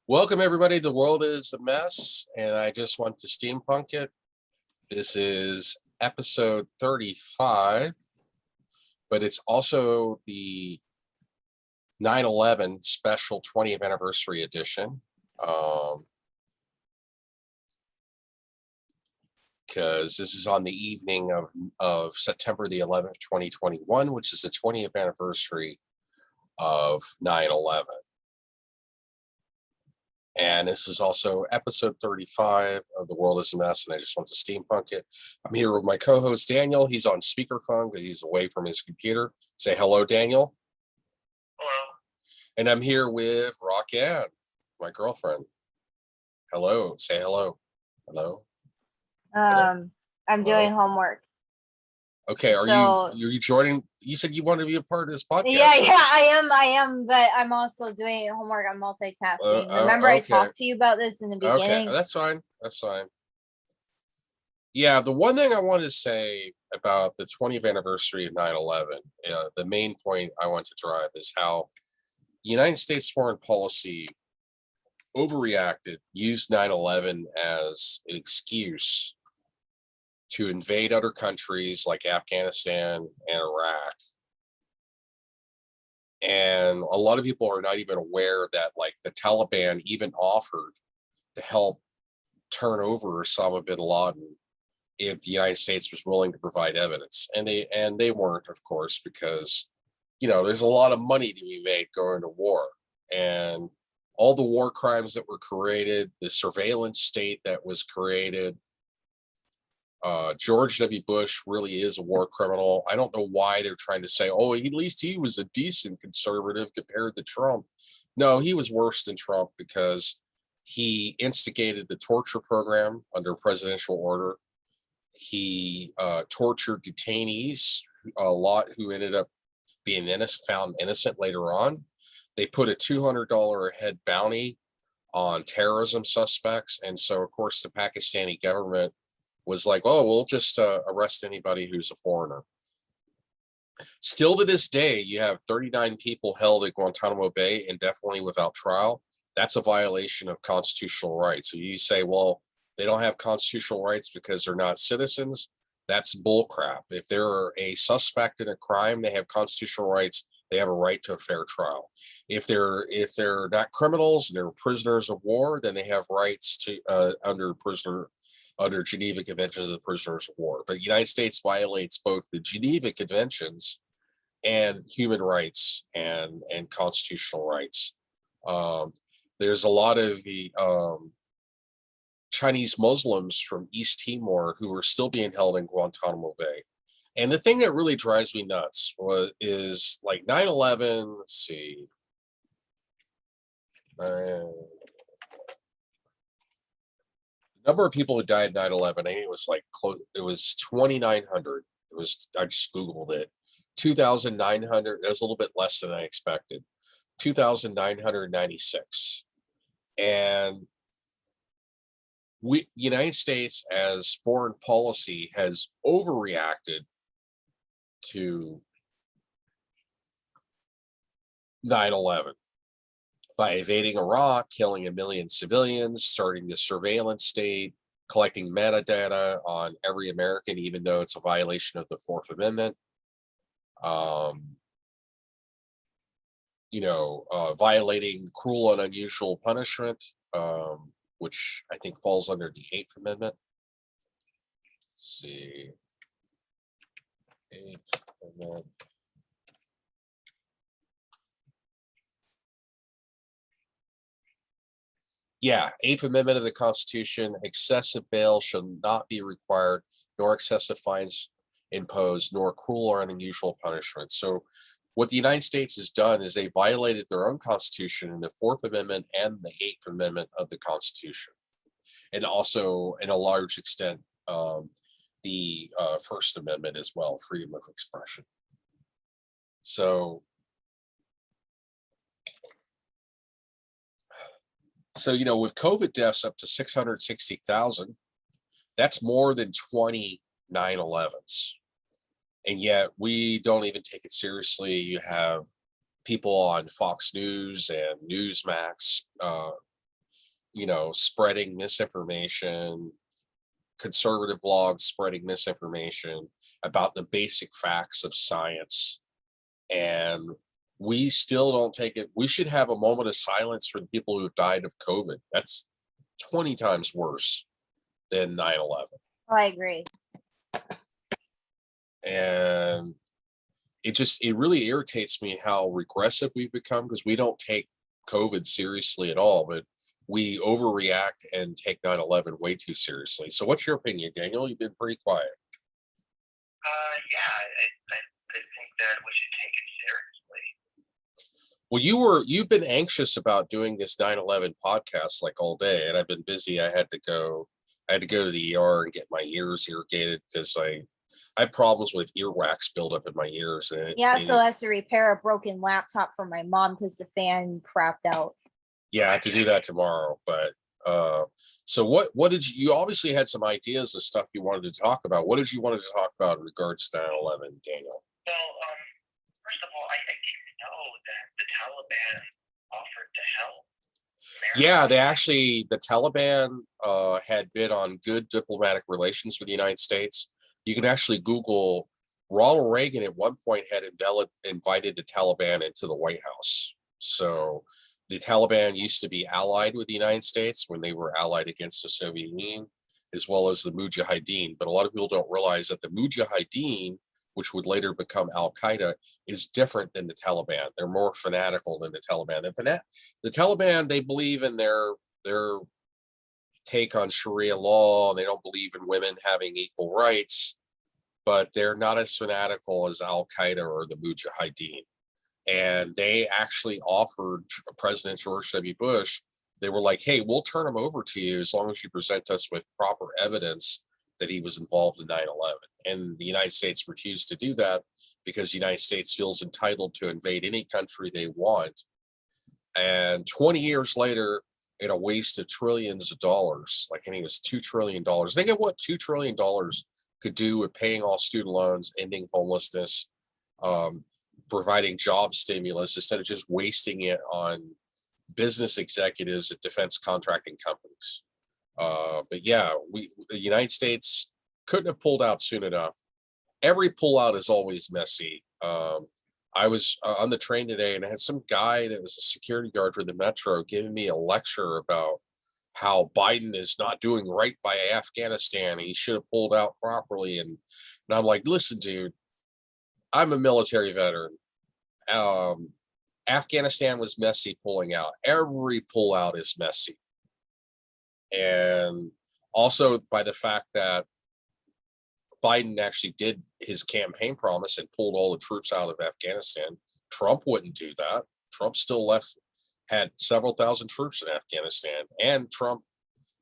Welcome everybody. The world is a mess, and I just want to steampunk it. This is episode 35, but it's also the 9/11 special 20th anniversary edition. Because this is on the evening of September the 11th, 2021, which is the 20th anniversary of 9/11. And this is also episode 35 of The World is a Mess, and I just want to steampunk it. I'm here with my co-host, Daniel. He's on speakerphone, but he's away from his computer. Say hello, Daniel. Hello. And I'm here with Rockanne, my girlfriend. Hello. Say hello. Hello. I'm doing homework. Okay, are you joining? You said you wanted to be a part of this podcast. Yeah, I am, but I'm also doing homework. I'm multitasking. Remember, I talked to you about this in the beginning. Okay, that's fine. That's fine. Yeah, the one thing I want to say about the 20th anniversary of 9/11, the main point I want to drive is how the United States foreign policy overreacted, used 9/11 as an excuse to invade other countries like Afghanistan and Iraq. And a lot of people are not even aware that, like, the Taliban even offered to help turn over Osama bin Laden if the United States was willing to provide evidence. And they weren't, of course, because, there's a lot of money to be made going to war. And all the war crimes that were created, the surveillance state that was created, George W. Bush really is a war criminal. I don't know why they're trying to say, oh, at least he was a decent conservative compared to Trump. No, he was worse than Trump because he instigated the torture program under presidential order. He tortured detainees, a lot who ended up being found innocent later on. They put a $200 a head bounty on terrorism suspects. And so, of course, the Pakistani government was like, oh, we'll just arrest anybody who's a foreigner. Still to this day, you have 39 people held at Guantanamo Bay indefinitely without trial. That's a violation of constitutional rights. So you say, well, they don't have constitutional rights because they're not citizens. That's bullcrap. If they're a suspect in a crime, they have constitutional rights. They have a right to a fair trial. If they're not criminals, they're prisoners of war, then they have rights to under Geneva Conventions of Prisoners of War. But the United States violates both the Geneva Conventions and human rights and constitutional rights. There's a lot of the Chinese Muslims from East Timor who are still being held in Guantanamo Bay. And the thing that really drives me nuts is like 9/11, let's see. Number of people who died 9/11, I think it was like close, it was 2,900. I just Googled it. 2,900, it was a little bit less than I expected. 2,996. And the United States, as foreign policy, has overreacted to 9/11 by invading Iraq, killing 1 million civilians, starting the surveillance state, collecting metadata on every American, even though it's a violation of the Fourth Amendment. Violating cruel and unusual punishment, which I think falls under the Eighth Amendment. Let's see. Eighth Amendment. Yeah, Eighth Amendment of the Constitution, excessive bail shall not be required, nor excessive fines imposed, nor cruel or unusual punishment. So what the United States has done is they violated their own Constitution in the Fourth Amendment and the Eighth Amendment of the Constitution. And also, in a large extent, the First Amendment as well, freedom of expression. So with COVID deaths up to 660,000, that's more than 20 9/11s. And yet we don't even take it seriously. You have people on Fox News and Newsmax spreading misinformation, conservative blogs spreading misinformation about the basic facts of science. And we still don't take it. We should have a moment of silence for the people who died of COVID. That's 20 times worse than 9/11. I agree. And it really irritates me how regressive we've become, because we don't take COVID seriously at all, but we overreact and take 9/11 way too seriously. So what's your opinion, Daniel? You've been pretty quiet. Yeah, I think that we should take it seriously. Well, you've been anxious about doing this 9/11 podcast like all day, and I've been busy. I had to go to the ER and get my ears irrigated because I had problems with earwax buildup in my ears. And so I have to repair a broken laptop for my mom because the fan crapped out. Yeah, I have to do that tomorrow. But so what did you obviously had some ideas of stuff you wanted to talk about. What did you want to talk about in regards to 9/11, Daniel? Well, first of all, I didn't know that the Taliban offered to help. Yeah, the Taliban had been on good diplomatic relations with the United States. You can actually Google Ronald Reagan at one point had invited the Taliban into the White House. So the Taliban used to be allied with the United States when they were allied against the Soviet Union, as well as the Mujahideen. But a lot of people don't realize that the Mujahideen, which would later become Al Qaeda, is different than the Taliban. They're more fanatical than the Taliban. The Taliban, they believe in their take on Sharia law, and they don't believe in women having equal rights, but they're not as fanatical as Al Qaeda or the Mujahideen. And they actually offered President George W. Bush, they were like, hey, we'll turn him over to you as long as you present us with proper evidence that he was involved in 9/11. And the United States refused to do that because the United States feels entitled to invade any country they want. And 20 years later, in a waste of trillions of dollars, like I think it was $2 trillion. Think of what $2 trillion could do with paying off student loans, ending homelessness, providing job stimulus, instead of just wasting it on business executives at defense contracting companies. But yeah, the United States couldn't have pulled out soon enough. Every pullout is always messy. I was on the train today, and I had some guy that was a security guard for the metro giving me a lecture about how Biden is not doing right by Afghanistan. And he should have pulled out properly. And I'm like, listen, dude, I'm a military veteran. Afghanistan was messy pulling out. Every pullout is messy. And also by the fact that Biden actually did his campaign promise and pulled all the troops out of Afghanistan. Trump wouldn't do that. Trump still had several thousand troops in Afghanistan, and Trump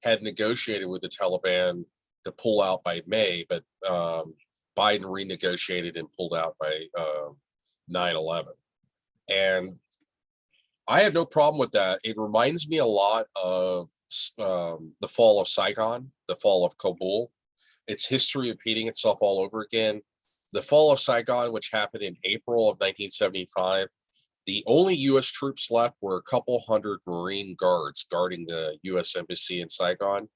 had negotiated with the Taliban to pull out by May, but Biden renegotiated and pulled out by 9/11. And I have no problem with that. It reminds me a lot of the fall of Saigon, the fall of Kabul. It's history repeating itself all over again. The fall of Saigon, which happened in April of 1975, the only U.S. troops left were a couple hundred Marine guards guarding the U.S. Embassy in Saigon.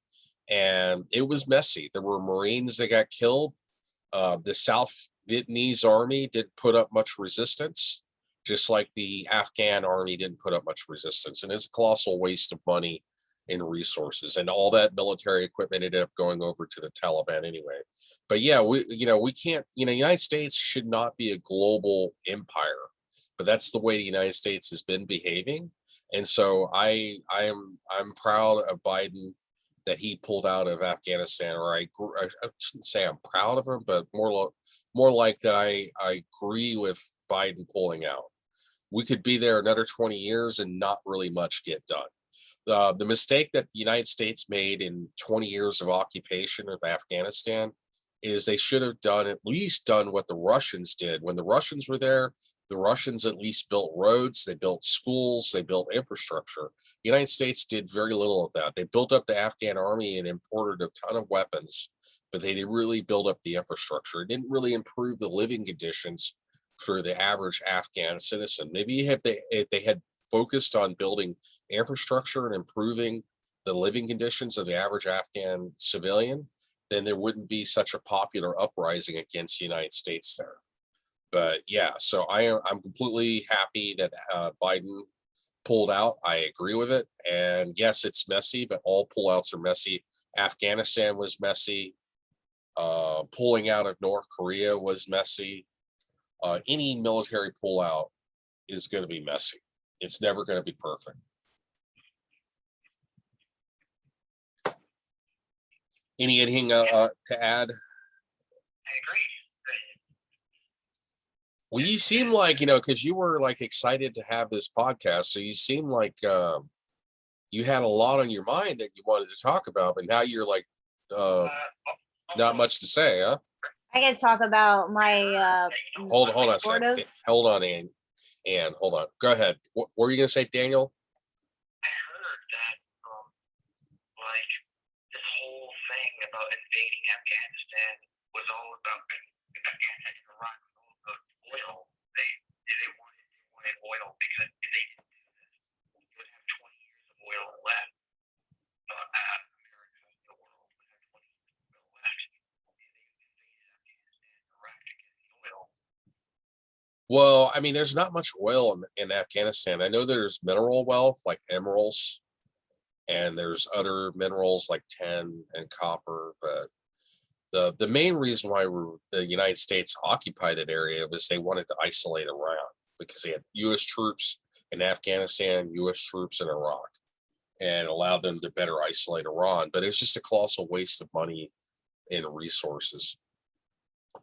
And it was messy. There were Marines that got killed. The South Vietnamese army didn't put up much resistance, just like the Afghan army didn't put up much resistance. And it's a colossal waste of money and resources, and all that military equipment ended up going over to the Taliban anyway. But yeah, we can't, United States should not be a global empire, but that's the way the United States has been behaving. And so I'm proud of Biden that he pulled out of Afghanistan, or I shouldn't say I'm proud of him, but more like that I agree with Biden pulling out. We could be there another 20 years and not really much get done. The mistake that the United States made in 20 years of occupation of Afghanistan is they should have at least done what the Russians did. When the Russians were there, the Russians at least built roads, they built schools, they built infrastructure. The United States did very little of that. They built up the Afghan army and imported a ton of weapons, but they didn't really build up the infrastructure. It didn't really improve the living conditions for the average Afghan citizen. Maybe if they had focused on building infrastructure and improving the living conditions of the average Afghan civilian, then there wouldn't be such a popular uprising against the United States there. But yeah, so I'm completely happy that Biden pulled out. I agree with it. And yes, it's messy, but all pullouts are messy. Afghanistan was messy. Pulling out of North Korea was messy. Any military pullout is going to be messy. It's never going to be perfect. Anything to add? I agree. Well, you seem like, because you were like excited to have this podcast. So you seem like you had a lot on your mind that you wanted to talk about, but now you're like not much to say, huh? I can talk about my Hold on a sort second. of. Hold on, Ann. Hold on. Go ahead. What were you going to say, Daniel? I heard that like this whole thing about invading Afghanistan was all about Afghanistan and Iraq was all about oil. They wanted oil because if they didn't do this, we would have 20 years of oil left. America, the world would have 20 years of oil left. And they invaded Afghanistan and Iraq to get the oil. Well, I mean, there's not much oil in Afghanistan. I know there's mineral wealth like emeralds, and there's other minerals like tin and copper, but the main reason why the United States occupied that area was they wanted to isolate Iran because they had U.S. troops in Afghanistan, U.S. troops in Iraq, and allowed them to better isolate Iran. But it was just a colossal waste of money and resources.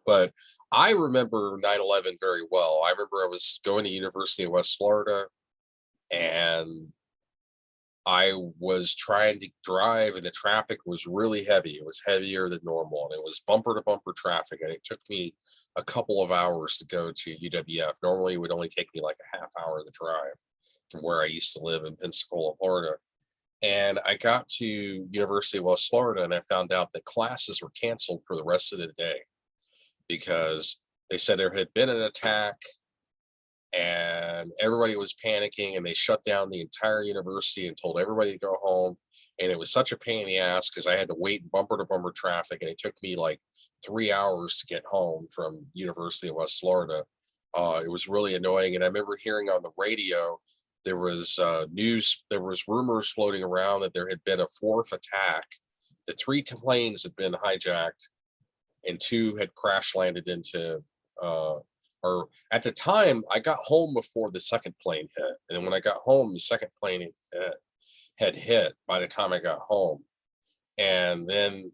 But I remember 9/11 very well. I remember I was going to University of West Florida, and I was trying to drive, and the traffic was really heavy. It was heavier than normal, and it was bumper to bumper traffic. And it took me a couple of hours to go to UWF. Normally, it would only take me like a half hour to drive from where I used to live in Pensacola, Florida. And I got to University of West Florida, and I found out that classes were canceled for the rest of the day because they said there had been an attack and everybody was panicking, and they shut down the entire university and told everybody to go home. And it was such a pain in the ass because I had to wait in bumper to bumper traffic, and it took me like 3 hours to get home from University of West Florida. It was really annoying. And I remember hearing on the radio, there was there was rumors floating around that there had been a fourth attack, that 3 planes had been hijacked and 2 had crash landed into or at the time I got home before the second plane hit. And when I got home, the second plane had hit by the time I got home. And then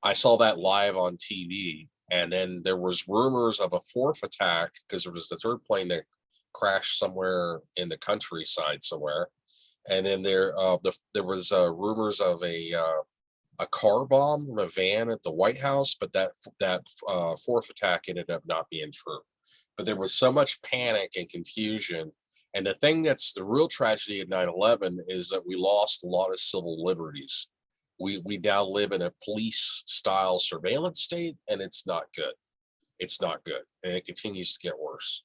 I saw that live on TV. And then there was rumors of a fourth attack because there was the third plane that crashed somewhere in the countryside somewhere. And then there was rumors of a car bomb from a van at the White House, but that fourth attack ended up not being true. But there was so much panic and confusion. And the thing that's the real tragedy of 9/11 is that we lost a lot of civil liberties. We now live in a police style surveillance state, and it's not good. It's not good, and it continues to get worse.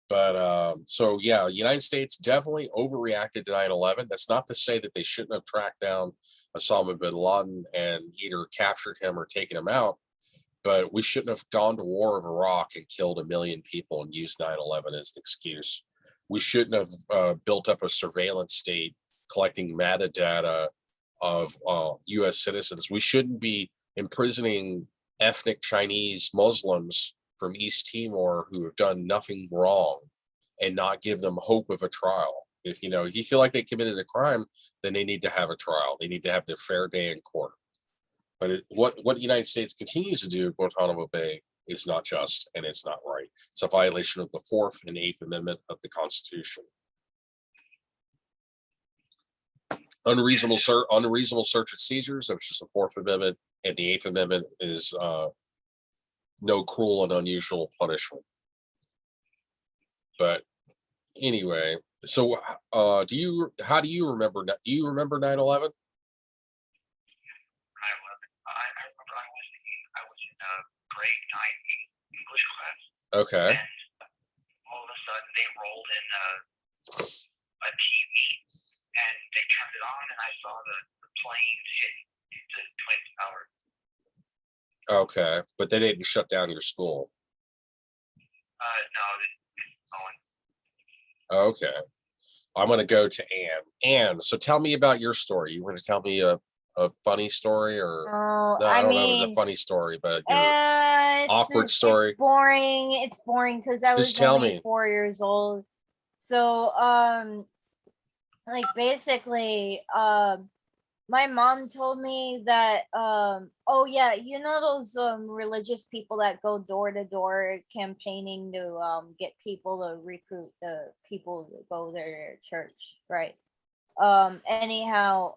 But so yeah, the United States definitely overreacted to 9/11. That's not to say that they shouldn't have tracked down Osama bin Laden and either captured him or taken him out, but we shouldn't have gone to war of Iraq and killed 1 million people and used 9/11 as an excuse. We shouldn't have built up a surveillance state collecting metadata of U.S. citizens. We shouldn't be imprisoning ethnic Chinese Muslims from East Timor who have done nothing wrong and not give them hope of a trial. If you feel like they committed a crime, then they need to have a trial. They need to have their fair day in court. But what the United States continues to do at Guantanamo Bay is not just, and it's not right. It's a violation of the 4th and 8th Amendment of the Constitution. Unreasonable search and seizures, which is the 4th Amendment, and the 8th Amendment is no cruel and unusual punishment. But anyway, so how do you remember? Do you remember 9/11? I remember I was in grade 9 English class. Okay. And all of a sudden they rolled in a TV and they turned it on, and I saw the planes hit the Twin Towers. Okay, but they didn't shut down your school. No, it's going. Okay, I'm gonna go to Anne. Anne, so tell me about your story. You want to tell me a funny story, or Oh, no? I I don't know if it's a mean, funny story, but your awkward it's story. boring. It's boring because I Just was tell only me. 4 years old. So, like basically, my mom told me that, oh yeah, you know those religious people that go door to door campaigning to get people to recruit the people to go to their church, right? Anyhow,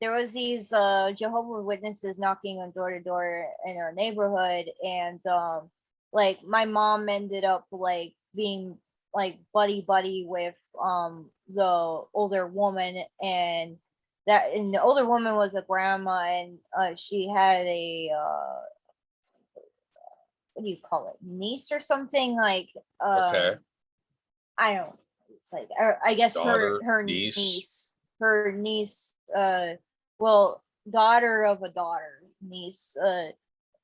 there was these Jehovah's Witnesses knocking on door to door in our neighborhood, and like my mom ended up like being like buddy with the older woman, and the older woman was a grandma, and she had a what do you call it, niece or something, like Okay, I don't know. It's like I guess daughter, her niece, niece, well, daughter of a daughter, niece,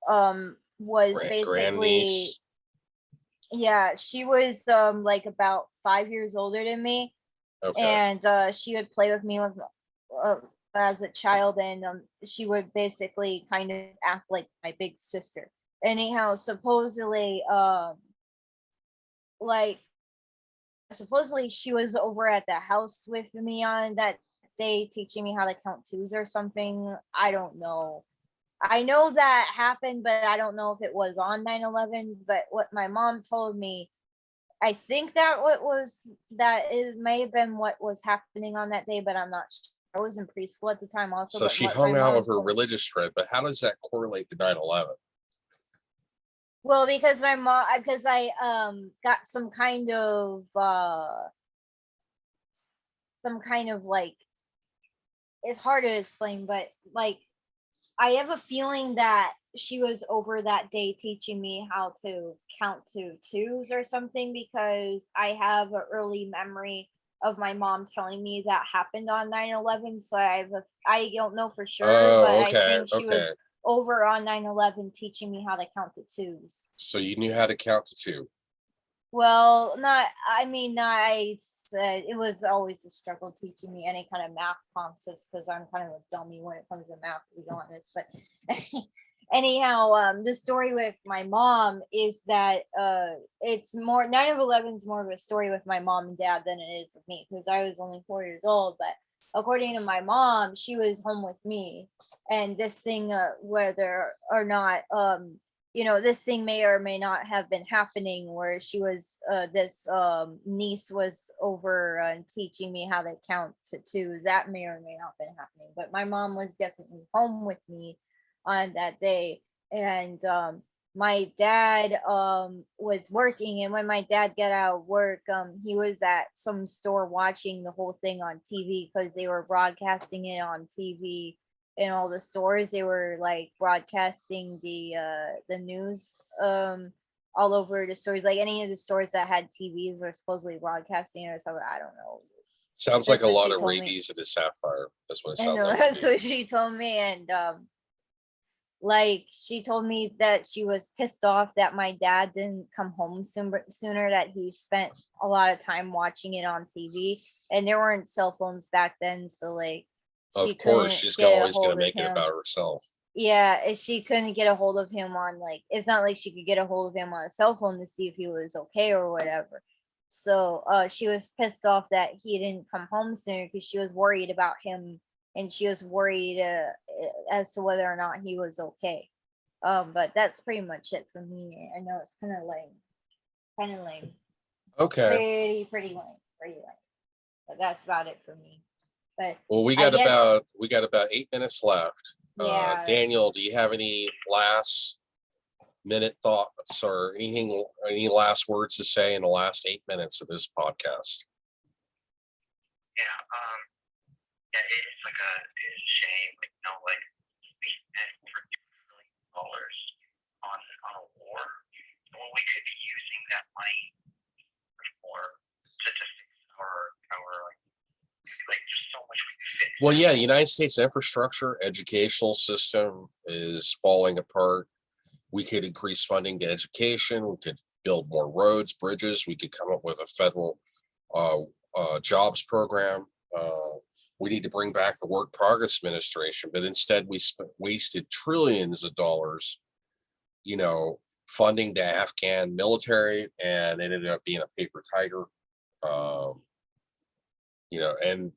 was basically, grandniece. yeah, she was like about 5 years older than me, Okay. and she would play with me with uh, as a child, and she would basically kind of act like my big sister. Anyhow, like supposedly she was over at the house with me on that day teaching me how to count twos or something. I don't know. I know that happened, but I don't know if it was on 9/11. But what my mom told me, I think that is may have been what was happening on that day, but I'm not sure. I was in preschool at the time also, So but she what my hung out mom with her told, religious friend, but how does that correlate to 9/11? well, because my mom, because I got some kind of like, it's hard to explain, but like I have a feeling that she was over that day teaching me how to count to twos or something, because I have an early memory of my mom telling me that happened on 9/11. So I don't know for sure, but Oh, I okay, think she okay. was over on 9/11 teaching me how to count to twos. So you knew how to count to two. Well, not, I mean, not, I said it was always a struggle teaching me any kind of math concepts because I'm kind of a dummy when it comes to math, to be honest. But anyhow, the story with my mom is that it's more 9/11 is more of a story with my mom and dad than it is with me, because I was only 4 years old. But according to my mom, she was home with me, and this thing, whether or not this thing may or may not have been happening, where she was this niece was over teaching me how to count to twos. That may or may not have been happening, but my mom was definitely home with me on that day. And my dad was working, and when my dad got out of work, he was at some store watching the whole thing on TV, because they were broadcasting it on TV in all the stores. They were like broadcasting the news all over the stores, like any of the stores that had TVs were supposedly broadcasting or something. I don't know. Sounds like That's a what lot she of told me. rabies at the sapphire. That's what it I sounds know, like to that's me. what she told me. And like she told me that she was pissed off that my dad didn't come home sooner, that he spent a lot of time watching it on TV, and there weren't cell phones back then, so like she Of course, couldn't she's get a always going to hold of make it him. about herself. Yeah, she couldn't get a hold of him on, like, it's not like she could get a hold of him on a cell phone to see if he was okay or whatever. So she was pissed off that he didn't come home sooner, because she was worried about him, and she was worried as to whether or not he was okay. But that's pretty much it for me. I know it's kind of lame, Okay. pretty lame. But that's about it for me. But Well, we I got guess, about 8 minutes left. yeah. Daniel, do you have any last minute thoughts or any last words to say in the last 8 minutes of this podcast? Yeah, it's like it's a shame, like we spent over $2 million on a war, when we could be using that money for to fix our like Well, yeah, the United States infrastructure, educational system is falling apart. We could increase funding to education. We could build more roads, bridges. We could come up with a federal uh, jobs program. We need to bring back the Work Progress Administration, but instead we wasted trillions of dollars, you know, funding the Afghan military, and it ended up being a paper tiger. Um, and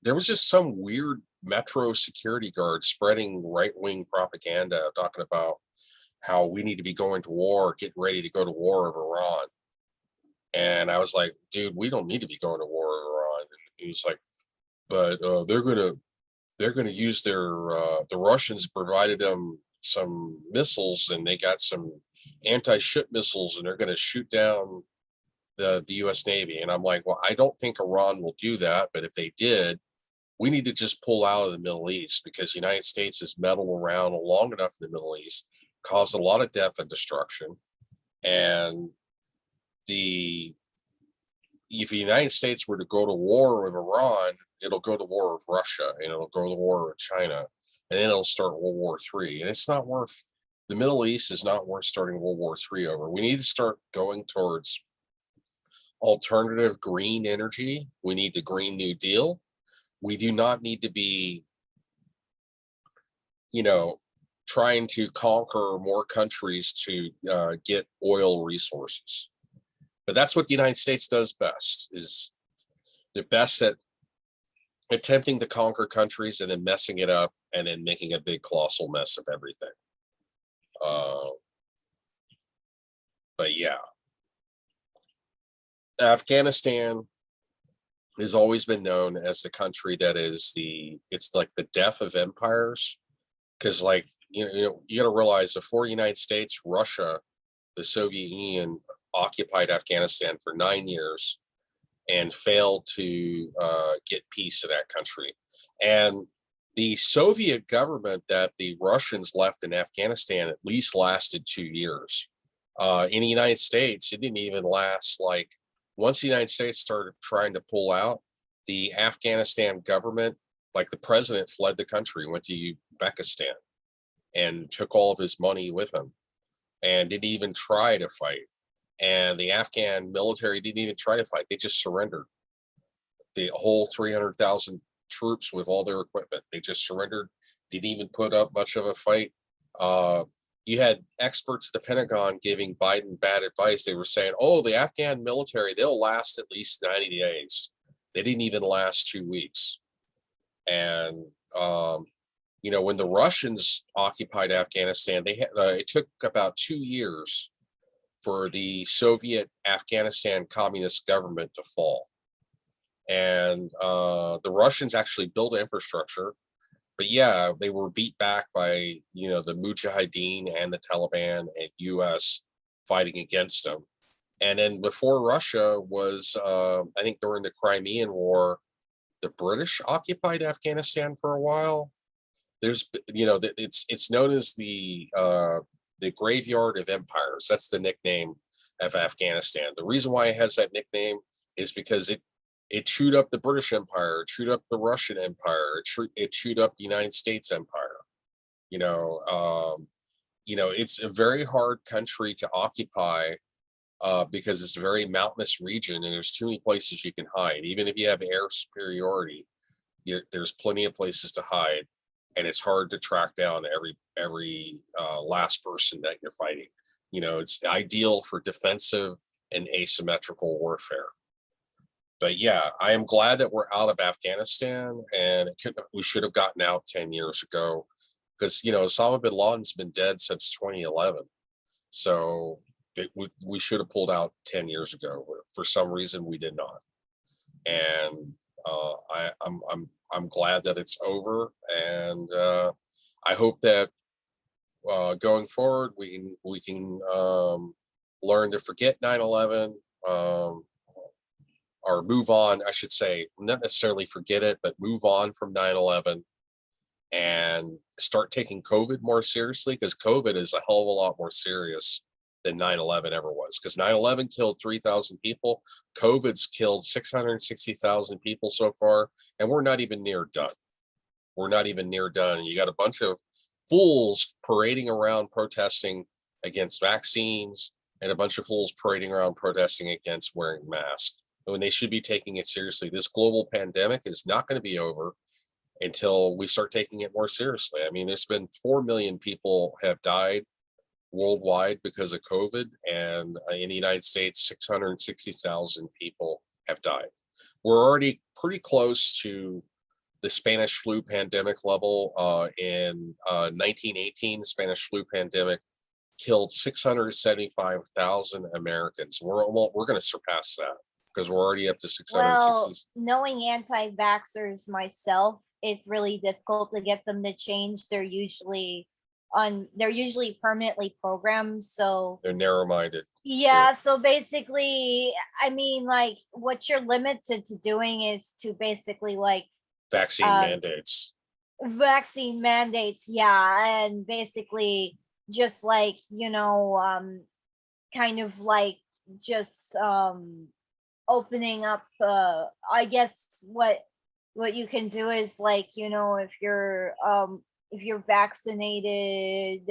there was just some weird metro security guard spreading right-wing propaganda talking about how we need to be going to war, getting ready to go to war of Iran. And I was like, dude, we don't need to be going to war with Iran. And he was like, but they're gonna use the Russians provided them some missiles, and they got some anti-ship missiles, and they're gonna shoot down the US Navy. And I'm like, well, I don't think Iran will do that, but if they did, we need to just pull out of the Middle East, because the United States has meddled around long enough in the Middle East, caused a lot of death and destruction. And the if the United States were to go to war with Iran, it'll go to war with Russia, and it'll go to war with China, and then it'll start World War III. And it's not worth the Middle East is not worth starting World War III over. We need to start going towards alternative green energy. We need the Green New Deal. We do not need to be, trying to conquer more countries to get oil resources. But that's what the United States does best, is they're best at attempting to conquer countries and then messing it up and then making a big colossal mess of everything. But yeah, Afghanistan has always been known as the country that it's like the death of empires. Because you got to realize, before the United States, Russia, the Soviet Union, occupied Afghanistan for 9 years and failed to get peace in that country. And the Soviet government that the Russians left in Afghanistan at least lasted 2 years. In the United States, it didn't even last. Once the United States started trying to pull out, the Afghanistan government, like the president, fled the country, went to Uzbekistan, and took all of his money with him, and didn't even try to fight. And the Afghan military didn't even try to fight. They just surrendered. The whole 300,000 troops with all their equipment, they just surrendered. Didn't even put up much of a fight. You had experts at the Pentagon giving Biden bad advice. They were saying, oh, the Afghan military, they'll last at least 90 days. They didn't even last 2 weeks. And, when the Russians occupied Afghanistan, it took about 2 years for the Soviet Afghanistan communist government to fall. And the Russians actually built infrastructure, but yeah, they were beat back by, the Mujahideen and the Taliban and US fighting against them. And then before Russia was, I think during the Crimean War, the British occupied Afghanistan for a while. It's known as the graveyard of empires. That's the nickname of Afghanistan. The reason why it has that nickname is because it chewed up the British Empire, it chewed up the Russian Empire, it chewed up the United States Empire. It's a very hard country to occupy because it's a very mountainous region, and there's too many places you can hide. Even if you have air superiority, there's plenty of places to hide, and it's hard to track down every last person that you're fighting. It's ideal for defensive and asymmetrical warfare. But yeah, I am glad that we're out of Afghanistan, and we should have gotten out 10 years ago, because Osama bin Laden's been dead since 2011. So we should have pulled out 10 years ago. For some reason, we did not. And I'm glad that it's over, and I hope that going forward we can learn to forget 9/11, or move on. I should say, not necessarily forget it, but move on from 9/11 and start taking COVID more seriously, because COVID is a hell of a lot more serious than 9/11 ever was. Because 9/11 killed 3,000 people. COVID's killed 660,000 people so far, and we're not even near done. We're not even near done. You got a bunch of fools parading around protesting against vaccines, and a bunch of fools parading around protesting against wearing masks when they should be taking it seriously. This global pandemic is not going to be over until we start taking it more seriously. I mean, there's been 4 million people have died worldwide because of COVID, and in the United States, 660,000 people have died. We're already pretty close to the Spanish flu pandemic level. In 1918, the Spanish flu pandemic killed 675,000 Americans. We're going to surpass that because we're already up to 660. Well, knowing anti-vaxxers myself, it's really difficult to get them to change. They're usually permanently programmed, so They're narrow-minded. yeah, too. so basically, I mean, like, what you're limited to doing is to basically like Vaccine mandates. vaccine mandates, yeah, and basically just like, kind of like just opening up, I guess what you can do is like, if you're vaccinated,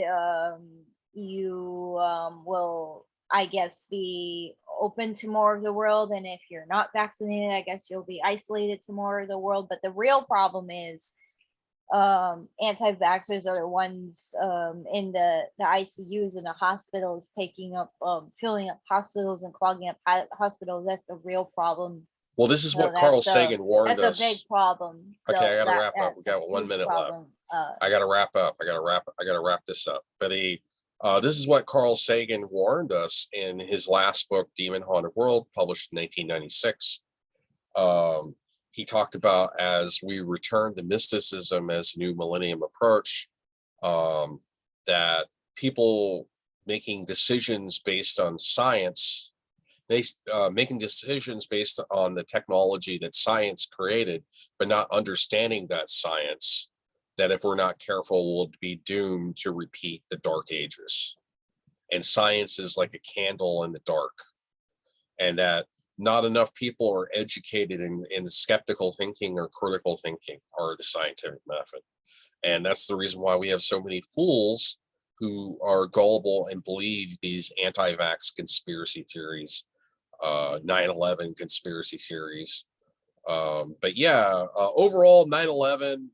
you will, I guess, be open to more of the world, and if you're not vaccinated, I guess you'll be isolated to more of the world. But the real problem is anti-vaxxers are the ones in the ICUs and the hospitals, taking up filling up hospitals and clogging up hospitals. That's the real problem. Well, this is So what Carl that's Sagan warned that's a big us. problem. Okay, So I got to that- wrap up. We that's a got 1 huge minute left. problem. I got to wrap up. I got to wrap this up. But this is what Carl Sagan warned us in his last book, Demon Haunted World, published in 1996. He talked about, as we return to mysticism as new millennium approach, that people making decisions based on science, making decisions based on the technology that science created, but not understanding that science, that if we're not careful, we'll be doomed to repeat the Dark Ages. And science is like a candle in the dark, and that not enough people are educated in skeptical thinking or critical thinking or the scientific method. And that's the reason why we have so many fools who are gullible and believe these anti-vax conspiracy theories, 9/11 conspiracy theories. But yeah, overall 9/11,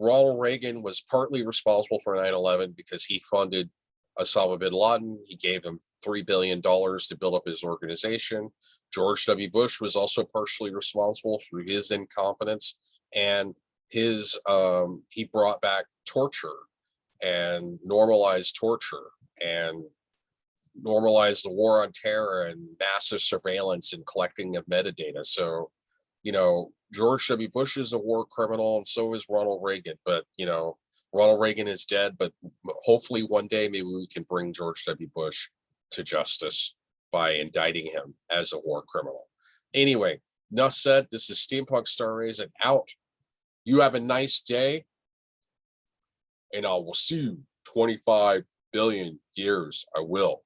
Ronald Reagan was partly responsible for 9/11 because he funded Osama bin Laden. He gave him $3 billion to build up his organization. George W. Bush was also partially responsible through his incompetence, and he brought back torture and normalized torture and normalized the war on terror and massive surveillance and collecting of metadata. So, George W. Bush is a war criminal, and so is Ronald Reagan. But, Ronald Reagan is dead, but hopefully one day maybe we can bring George W. Bush to justice by indicting him as a war criminal. Anyway, enough said. This is Steampunk Star Raisin out. You have a nice day, and I will see you 25 billion years. I will.